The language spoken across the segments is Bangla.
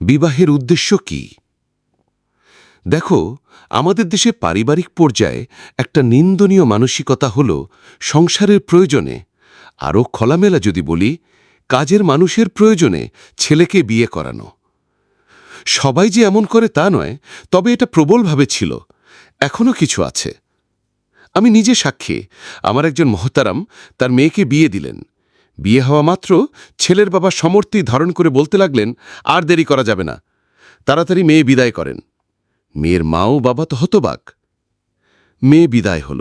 বিবাহের উদ্দেশ্য কি? দেখো, আমাদের দেশে পারিবারিক পর্যায়ে একটা নিন্দনীয় মানসিকতা হল সংসারের প্রয়োজনে, আরও খোলামেলা যদি বলি, কাজের মানুষের প্রয়োজনে ছেলেকে বিয়ে করানো। সবাই যে এমন করে তা নয়, তবে এটা প্রবলভাবে ছিল, এখনও কিছু আছে। আমি নিজে সাক্ষী। আমার একজন মহতারাম তার মেয়েকে বিয়ে দিলেন। বিয়ে হওয়া মাত্র ছেলের বাবা সমর্থি ধারণ করে বলতে লাগলেন, আর দেরি করা যাবে না, তাড়াতাড়ি মেয়ে বিদায় করেন। মেয়ের মাও বাবা তো হতবাক। মেয়ে বিদায় হল।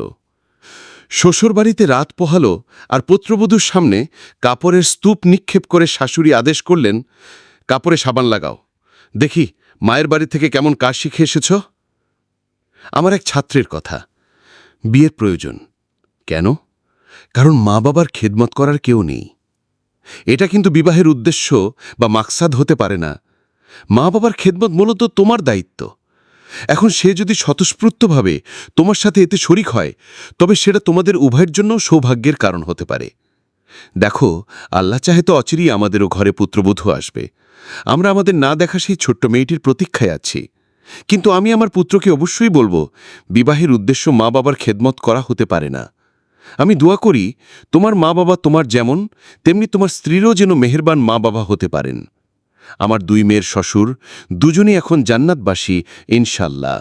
শ্বশুরবাড়িতে রাত পোহালো, আর পুত্রবধূর সামনে কাপড়ের স্তূপ নিক্ষেপ করে শাশুড়ি আদেশ করলেন, কাপড়ে সাবান লাগাও, দেখি মায়ের বাড়ি থেকে কেমন কাজ শিখে এসেছ। আমার এক ছাত্রের কথা। বিয়ের প্রয়োজন কেন? কারণ মা বাবার খেদমত করার কেউ নেই। এটা কিন্তু বিবাহের উদ্দেশ্য বা মাকসাদ হতে পারে না। মা বাবার খেদমত মূলত তোমার দায়িত্ব। এখন সে যদি স্বতঃস্ফূর্তভাবে তোমার সাথে এতে শরিক হয়, তবে সেটা তোমাদের উভয়ের জন্য সৌভাগ্যের কারণ হতে পারে। দেখো, আল্লাহ চাহে তো অচিরেই আমাদেরও ঘরে পুত্রবধূ আসবে। আমরা আমাদের না দেখা সেই ছোট্ট মেয়েটির প্রতীক্ষায় আছি। কিন্তু আমি আমার পুত্রকে অবশ্যই বলবো, বিবাহের উদ্দেশ্য মা বাবার খেদমত করা হতে পারে না। আমি দোয়া করি তোমার মা বাবা তোমার যেমন, তেমনি তোমার স্ত্রীরও যেন মেহেরবান মা বাবা হতে পারেন। আমার দুই মেয়ের শ্বশুর দুজনেই এখন জান্নাতবাসী, ইনশাল্লাহ।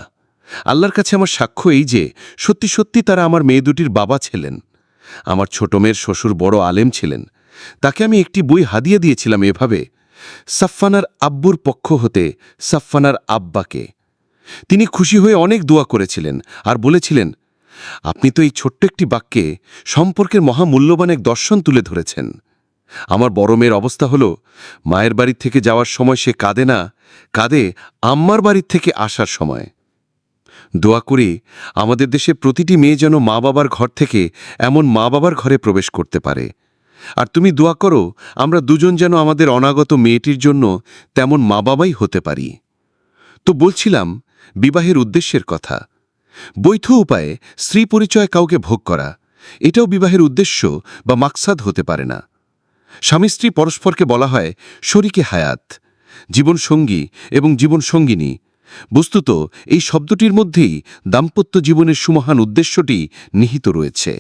আল্লাহর কাছে আমার সাক্ষ্য এই যে সত্যি সত্যি তারা আমার মেয়ে দুটির বাবা ছিলেন। আমার ছোট মেয়ের শ্বশুর বড় আলেম ছিলেন। তাকে আমি একটি বই হাদিয়া দিয়েছিলাম এভাবে, সাফফানার আব্বুর পক্ষ হতে সাফফানার আব্বাকে। তিনি খুশি হয়ে অনেক দোয়া করেছিলেন আর বলেছিলেন, আপনি তো এই ছোট্ট একটি বাক্যে সম্পর্কের মহামূল্যবান এক দর্শন তুলে ধরেছেন। আমার বড় মেয়ের অবস্থা হলো, মায়ের বাড়ির থেকে যাওয়ার সময় সে কাঁদে না, কাঁদে আম্মার বাড়ির থেকে আসার সময়। দোয়া করি আমাদের দেশে প্রতিটি মেয়ে যেন মা বাবার ঘর থেকে এমন মা বাবার ঘরে প্রবেশ করতে পারে। আর তুমি দোয়া করো আমরা দুজন যেন আমাদের অনাগত মেয়েটির জন্য তেমন মা বাবাই হতে পারি। তো বলছিলাম বিবাহের উদ্দেশ্যের কথা। বৈধ উপায়ে স্ত্রী পরিচয় কাউকে ভোগ করা, এটাও বিবাহের উদ্দেশ্য বা মাকসাদ হতে পারে না। স্বামী স্ত্রী পরস্পরকে বলা হয় শরিকে হায়াত, জীবনসঙ্গী এবং জীবনসঙ্গিনী। বস্তুত এই শব্দটির মধ্যেই দাম্পত্য জীবনের সুমহান উদ্দেশ্যটি নিহিত রয়েছে।